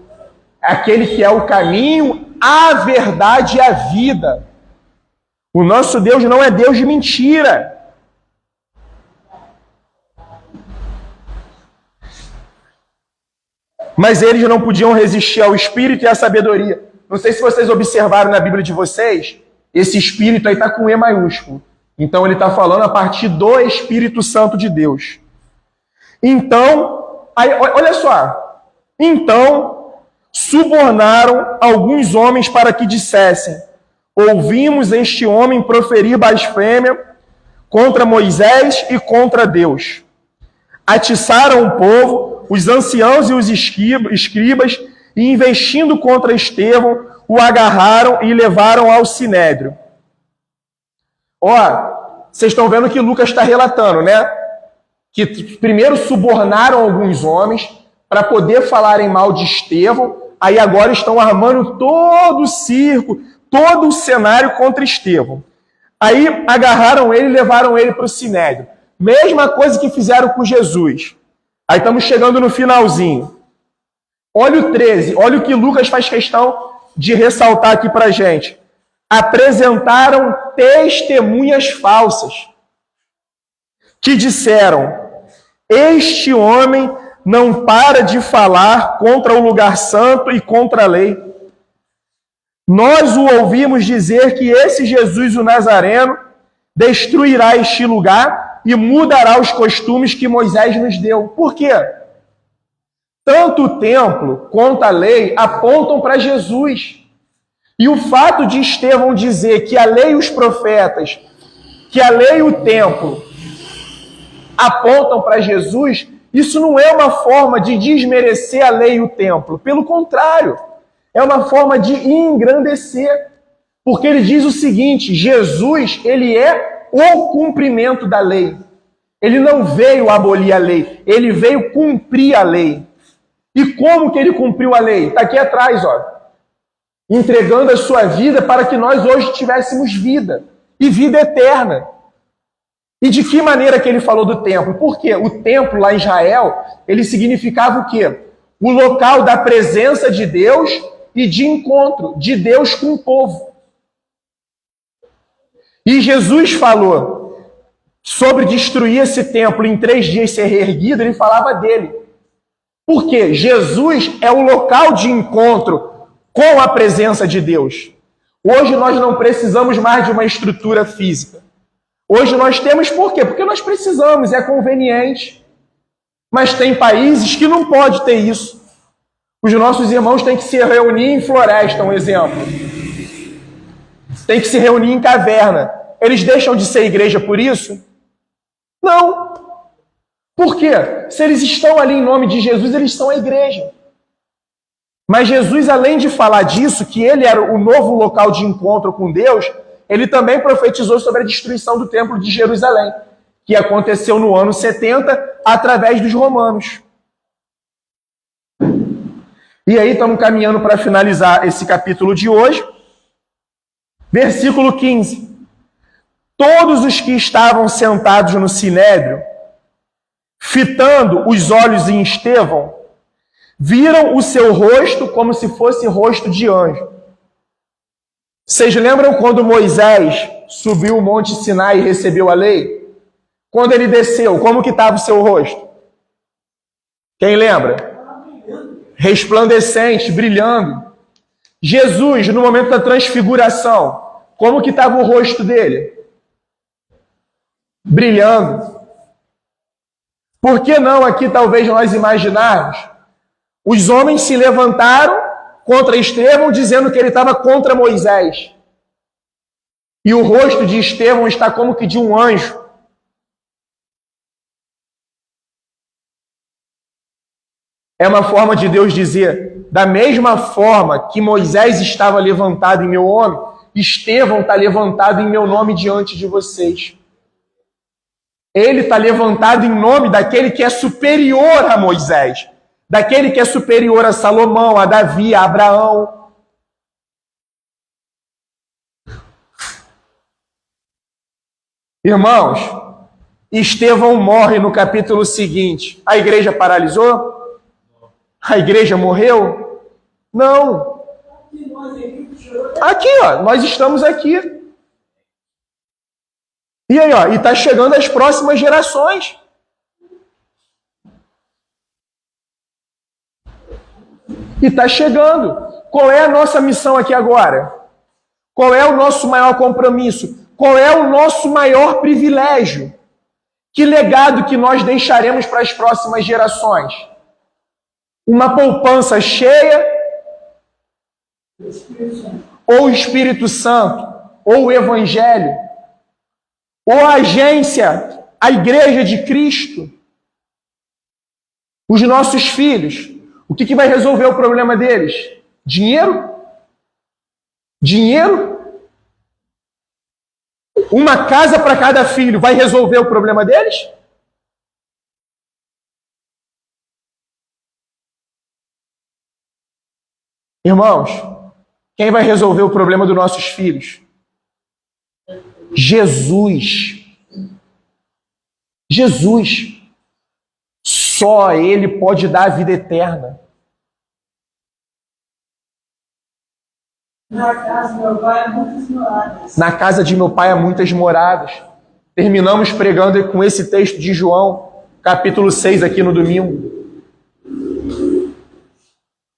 Aquele que é o caminho, a verdade e a vida. O nosso Deus não é Deus de mentira. Mas eles não podiam resistir ao Espírito e à sabedoria. Não sei se vocês observaram na Bíblia de vocês, esse Espírito aí está com E maiúsculo. Então ele está falando a partir do Espírito Santo de Deus. Então, aí, olha só. Então, subornaram alguns homens para que dissessem: ouvimos este homem proferir blasfêmia contra Moisés e contra Deus. Atiçaram o povo, os anciãos e os escribas, e investindo contra Estevão, o agarraram e levaram ao sinédrio. Vocês estão vendo que Lucas está relatando, né? Que primeiro subornaram alguns homens para poder falarem mal de Estevão, aí agora estão armando todo o circo, todo o cenário contra Estevão. Aí agarraram ele e levaram ele para o Sinédrio. Mesma coisa que fizeram com Jesus. Aí estamos chegando no finalzinho. Olha o 13, olha o que Lucas faz questão de ressaltar aqui para a gente. Apresentaram testemunhas falsas que disseram: este homem não para de falar contra o lugar santo e contra a lei. Nós o ouvimos dizer que esse Jesus, o Nazareno, destruirá este lugar e mudará os costumes que Moisés nos deu. Por quê? Tanto o templo quanto a lei apontam para Jesus. E o fato de Estevão dizer que a lei e os profetas, que a lei e o templo apontam para Jesus, isso não é uma forma de desmerecer a lei e o templo. Pelo contrário, é uma forma de engrandecer. Porque ele diz o seguinte: Jesus, ele é o cumprimento da lei. Ele não veio abolir a lei, ele veio cumprir a lei. E como que ele cumpriu a lei? Está aqui atrás, ó. Entregando a sua vida para que nós hoje tivéssemos vida. E vida eterna. E de que maneira que ele falou do templo? Porque o templo lá em Israel, ele significava o quê? O local da presença de Deus e de encontro de Deus com o povo. E Jesus falou sobre destruir esse templo em 3 dias ser reerguido, ele falava dele. Porque Jesus é o local de encontro com a presença de Deus. Hoje nós não precisamos mais de uma estrutura física. Hoje nós temos por quê? Porque nós precisamos, é conveniente. Mas tem países que não pode ter isso. Os nossos irmãos têm que se reunir em floresta, um exemplo. Tem que se reunir em caverna. Eles deixam de ser igreja por isso? Não. Por quê? Se eles estão ali em nome de Jesus, eles são a igreja. Mas Jesus, além de falar disso, que ele era o novo local de encontro com Deus, ele também profetizou sobre a destruição do templo de Jerusalém, que aconteceu no ano 70, através dos romanos. E aí estamos caminhando para finalizar esse capítulo de hoje. Versículo 15. Todos os que estavam sentados no sinédrio, fitando os olhos em Estevão, viram o seu rosto como se fosse rosto de anjo. Vocês lembram quando Moisés subiu o Monte Sinai e recebeu a lei? Quando ele desceu, como que estava o seu rosto? Quem lembra? Resplandecente, brilhando. Jesus, no momento da transfiguração, como que estava o rosto dele? Brilhando. Por que não aqui talvez nós imaginarmos? Os homens se levantaram contra Estevão, dizendo que ele estava contra Moisés. E o rosto de Estevão está como que de um anjo. É uma forma de Deus dizer, da mesma forma que Moisés estava levantado em meu nome, Estevão está levantado em meu nome diante de vocês. Ele está levantado em nome daquele que é superior a Moisés, daquele que é superior a Salomão, a Davi, a Abraão. Irmãos, Estevão morre no capítulo seguinte. A igreja paralisou? A igreja morreu? Não. Aqui, ó, nós estamos aqui. E aí, ó, e está chegando as próximas gerações. E está chegando. Qual é a nossa missão aqui agora? Qual é o nosso maior compromisso? Qual é o nosso maior privilégio? Que legado que nós deixaremos para as próximas gerações? Uma poupança cheia? Ou o Espírito Santo? Ou o Evangelho? Ou a agência, a Igreja de Cristo? Os nossos filhos? O que vai resolver o problema deles? Dinheiro? Dinheiro? Uma casa para cada filho vai resolver o problema deles? Irmãos, quem vai resolver o problema dos nossos filhos? Jesus. Jesus. Só Ele pode dar a vida eterna. Na casa de meu pai há muitas moradas. Na casa de meu pai há muitas moradas. Terminamos pregando com esse texto de João, capítulo 6, aqui no domingo.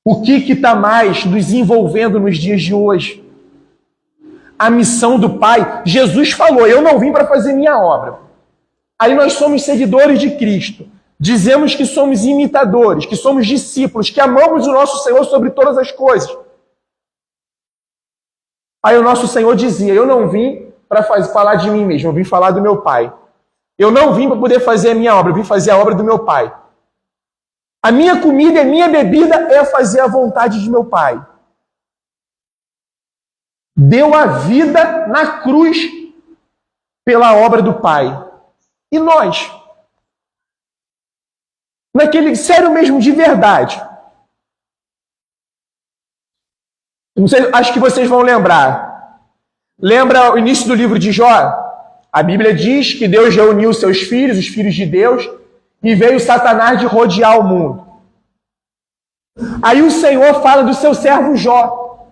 O que está mais nos envolvendo nos dias de hoje? A missão do Pai. Jesus falou, eu não vim para fazer minha obra. Aí nós somos seguidores de Cristo. Dizemos que somos imitadores, que somos discípulos, que amamos o nosso Senhor sobre todas as coisas. Aí o nosso Senhor dizia, eu não vim para falar de mim mesmo, eu vim falar do meu Pai. Eu não vim para poder fazer a minha obra, eu vim fazer a obra do meu Pai. A minha comida e a minha bebida é fazer a vontade de meu Pai. Deu a vida na cruz pela obra do Pai. E nós? Naquele sério mesmo, de verdade. Não sei, acho que vocês vão lembrar. Lembra o início do livro de Jó? A Bíblia diz que Deus reuniu seus filhos, os filhos de Deus, e veio Satanás de rodear o mundo. Aí o Senhor fala do seu servo Jó.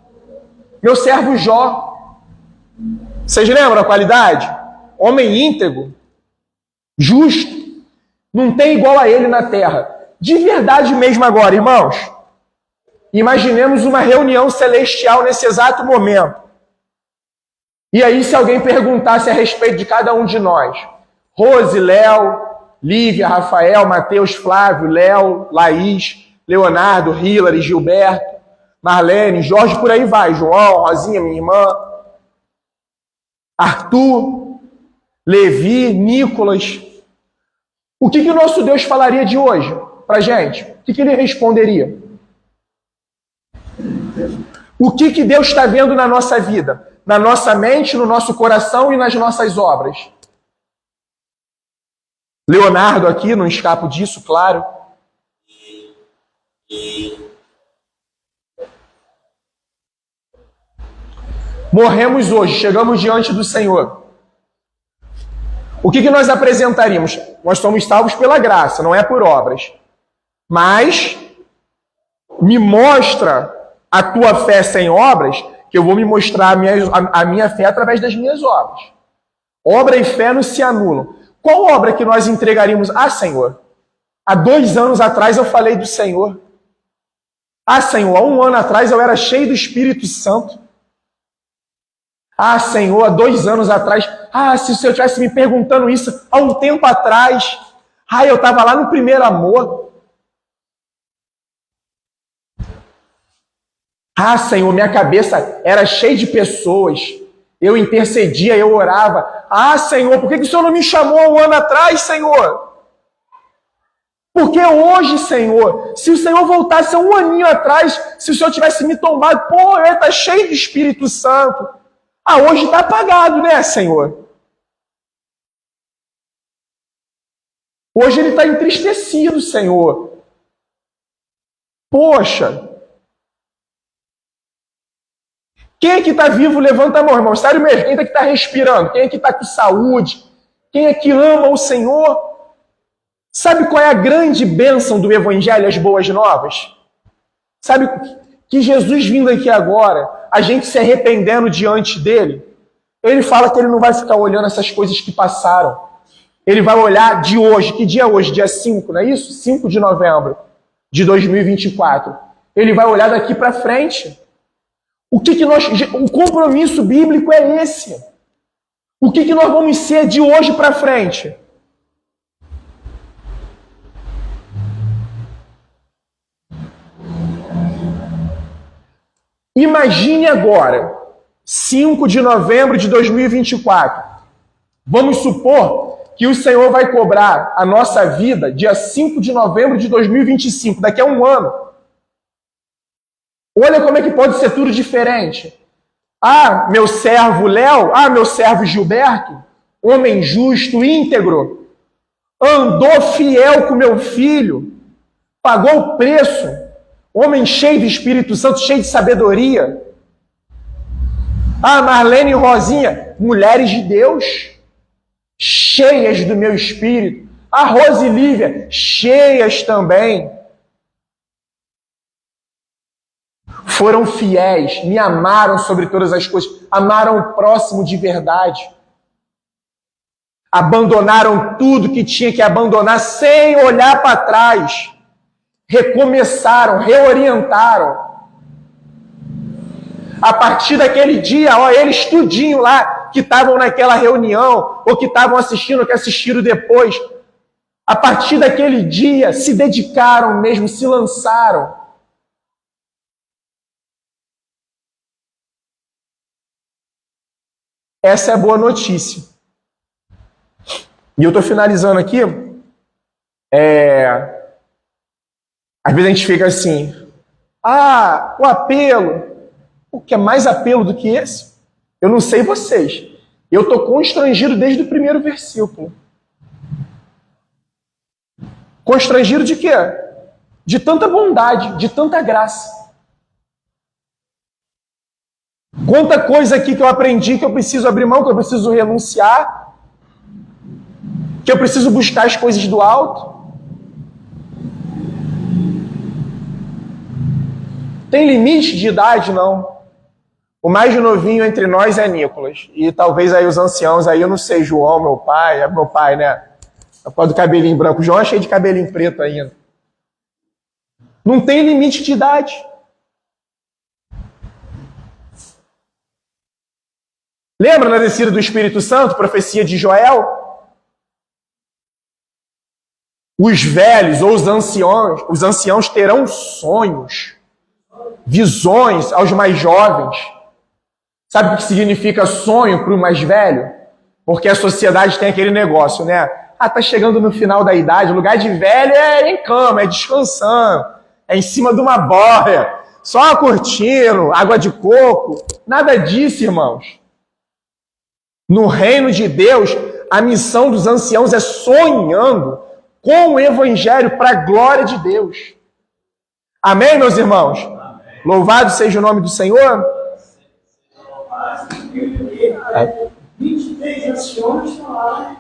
Meu servo Jó. Vocês lembram a qualidade? Homem íntegro, justo, não tem igual a ele na terra. De verdade mesmo agora, irmãos. Imaginemos uma reunião celestial nesse exato momento. E aí, se alguém perguntasse a respeito de cada um de nós, Rose, Léo, Lívia, Rafael, Mateus, Flávio, Léo, Laís, Leonardo, Hilary, Gilberto, Marlene, Jorge, por aí vai, João, Rosinha, minha irmã, Arthur, Levi, Nicolas. O que o nosso Deus falaria de hoje pra gente? O que ele responderia? O que Deus está vendo na nossa vida? Na nossa mente, no nosso coração e nas nossas obras? Leonardo aqui, não escapo disso, claro. Morremos hoje, chegamos diante do Senhor. O que nós apresentaríamos? Nós somos salvos pela graça, não é por obras. Mas me mostra a tua fé sem obras, que eu vou me mostrar a minha fé através das minhas obras. Obra e fé não se anulam. Qual obra que nós entregaríamos? Ah, Senhor, há 2 anos atrás eu falei do Senhor. Ah, Senhor, há 1 ano atrás eu era cheio do Espírito Santo. Ah, Senhor, há 2 anos atrás. Ah, se o Senhor estivesse me perguntando isso há um tempo atrás. Ah, eu estava lá no primeiro amor. Ah, Senhor, minha cabeça era cheia de pessoas. Eu intercedia, eu orava. Ah, Senhor, por que o Senhor não me chamou há 1 ano atrás, Senhor? Porque hoje, Senhor, se o Senhor voltasse há 1 aninho atrás, se o Senhor tivesse me tombado, pô, eu ia estar cheio do Espírito Santo. Ah, hoje está apagado, né, Senhor? Hoje ele está entristecido, Senhor. Poxa. Quem é que está vivo, levanta a mão, irmão. Sério mesmo, quem é que está respirando? Quem é que está com saúde? Quem é que ama o Senhor? Sabe qual é a grande bênção do Evangelho, as boas novas? Sabe que Jesus vindo aqui agora, a gente se arrependendo diante dele, ele fala que ele não vai ficar olhando essas coisas que passaram. Ele vai olhar de hoje. Que dia é hoje? Dia 5, não é isso? 5 de novembro de 2024. Ele vai olhar daqui para frente. O compromisso bíblico é esse. O que nós vamos ser de hoje para frente? Imagine agora, 5 de novembro de 2024. Vamos supor que o Senhor vai cobrar a nossa vida dia 5 de novembro de 2025, daqui a 1 ano. Olha como é que pode ser tudo diferente. Ah, meu servo Léo, meu servo Gilberto, homem justo, íntegro, andou fiel com meu filho, pagou o preço, Homem cheio do Espírito Santo, cheio de sabedoria. Ah, Marlene e Rosinha, mulheres de Deus, cheias do meu Espírito. A Rose e Lívia, cheias também. Foram fiéis, me amaram sobre todas as coisas, amaram o próximo de verdade. Abandonaram tudo que tinha que abandonar sem olhar para trás. Recomeçaram, reorientaram. A partir daquele dia, ó, eles tudinho lá, que estavam naquela reunião, ou que estavam assistindo, ou que assistiram depois, a partir daquele dia, se dedicaram mesmo, se lançaram. Essa é a boa notícia. E eu estou finalizando aqui. Às vezes a gente fica assim, o apelo. O que é mais apelo do que esse? Eu não sei vocês. Eu estou constrangido desde o primeiro versículo. Constrangido de quê? De tanta bondade, de tanta graça. Quanta coisa aqui que eu aprendi, que eu preciso abrir mão, que eu preciso renunciar, que eu preciso buscar as coisas do alto. Tem limite de idade? Não. O mais novinho entre nós é Nicolas. E talvez aí os anciãos, aí eu não sei, João, meu pai, é meu pai, né? Por causa do cabelinho branco. O João é cheio de cabelinho preto ainda. Não tem limite de idade. Lembra na descida do Espírito Santo, profecia de Joel? Os velhos ou os anciãos terão sonhos, visões aos mais jovens. Sabe o que significa sonho para o mais velho? Porque a sociedade tem aquele negócio, né? Tá chegando no final da idade, o lugar de velho é em cama, é descansando, é em cima de uma boia, só curtindo, água de coco. Nada disso, irmãos. No reino de Deus, a missão dos anciãos é sonhando com o evangelho para a glória de Deus. Amém, meus irmãos? Amém. Louvado seja o nome do Senhor. 23 anciões falaram.